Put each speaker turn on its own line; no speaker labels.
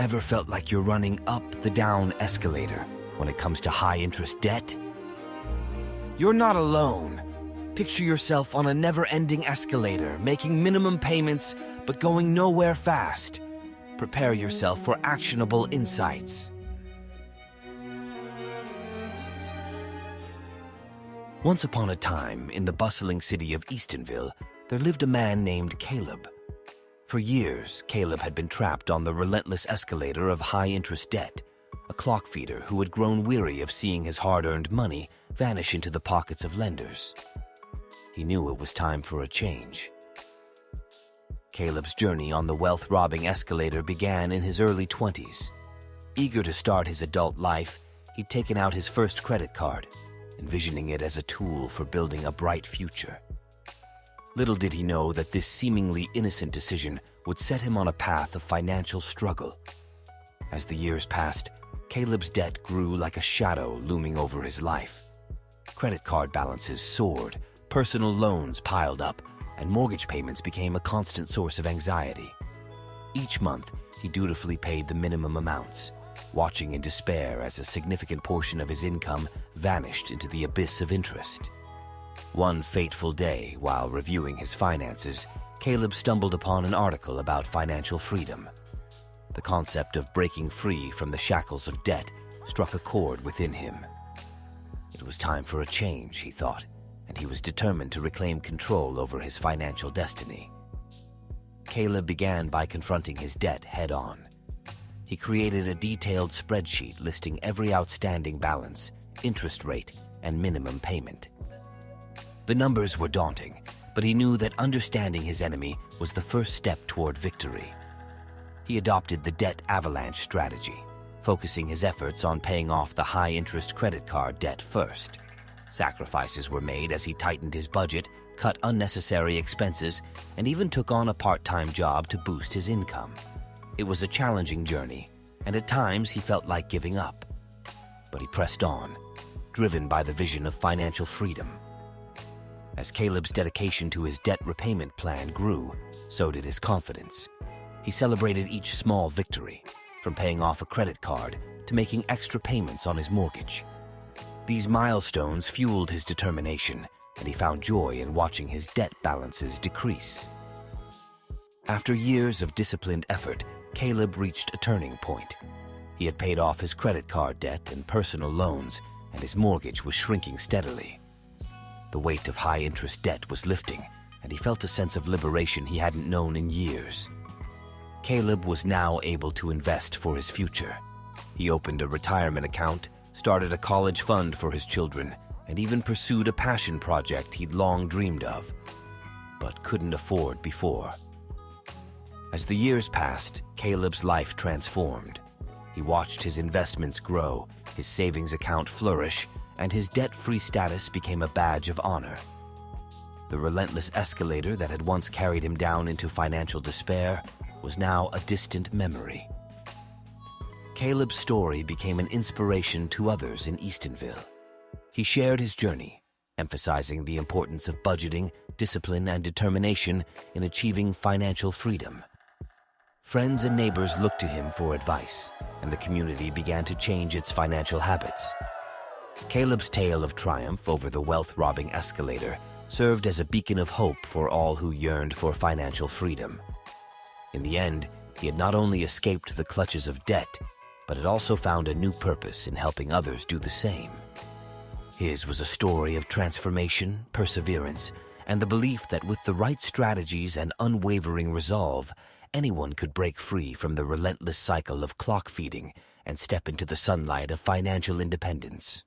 Ever felt like you're running up the down escalator when it comes to high-interest debt? You're not alone. Picture yourself on a never-ending escalator, making minimum payments but going nowhere fast. Prepare yourself for actionable insights. Once upon a time, in the bustling city of Eastonville, there lived a man named Caleb. For years, Caleb had been trapped on the relentless escalator of high-interest debt, a clock feeder who had grown weary of seeing his hard-earned money vanish into the pockets of lenders. He knew it was time for a change. Caleb's journey on the wealth-robbing escalator began in his early 20s. Eager to start his adult life, he'd taken out his first credit card, envisioning it as a tool for building a bright future. Little did he know that this seemingly innocent decision would set him on a path of financial struggle. As the years passed, Caleb's debt grew like a shadow looming over his life. Credit card balances soared, personal loans piled up, and mortgage payments became a constant source of anxiety. Each month, he dutifully paid the minimum amounts, watching in despair as a significant portion of his income vanished into the abyss of interest. One fateful day, while reviewing his finances, Caleb stumbled upon an article about financial freedom. The concept of breaking free from the shackles of debt struck a chord within him. It was time for a change, he thought, and he was determined to reclaim control over his financial destiny. Caleb began by confronting his debt head-on. He created a detailed spreadsheet listing every outstanding balance, interest rate, and minimum payment. The numbers were daunting, but he knew that understanding his enemy was the first step toward victory. He adopted the debt avalanche strategy, focusing his efforts on paying off the high-interest credit card debt first. Sacrifices were made as he tightened his budget, cut unnecessary expenses, and even took on a part-time job to boost his income. It was a challenging journey, and at times he felt like giving up. But he pressed on, driven by the vision of financial freedom. As Caleb's dedication to his debt repayment plan grew, so did his confidence. He celebrated each small victory, from paying off a credit card to making extra payments on his mortgage. These milestones fueled his determination, and he found joy in watching his debt balances decrease. After years of disciplined effort, Caleb reached a turning point. He had paid off his credit card debt and personal loans, and his mortgage was shrinking steadily. The weight of high-interest debt was lifting, and he felt a sense of liberation he hadn't known in years. Caleb was now able to invest for his future. He opened a retirement account, started a college fund for his children, and even pursued a passion project he'd long dreamed of, but couldn't afford before. As the years passed, Caleb's life transformed. He watched his investments grow, his savings account flourish, and his debt-free status became a badge of honor. The relentless escalator that had once carried him down into financial despair was now a distant memory. Caleb's story became an inspiration to others in Eastonville. He shared his journey, emphasizing the importance of budgeting, discipline, and determination in achieving financial freedom. Friends and neighbors looked to him for advice, and the community began to change its financial habits. Caleb's tale of triumph over the wealth-robbing escalator served as a beacon of hope for all who yearned for financial freedom. In the end, he had not only escaped the clutches of debt, but had also found a new purpose in helping others do the same. His was a story of transformation, perseverance, and the belief that with the right strategies and unwavering resolve, anyone could break free from the relentless cycle of clock feeding and step into the sunlight of financial independence.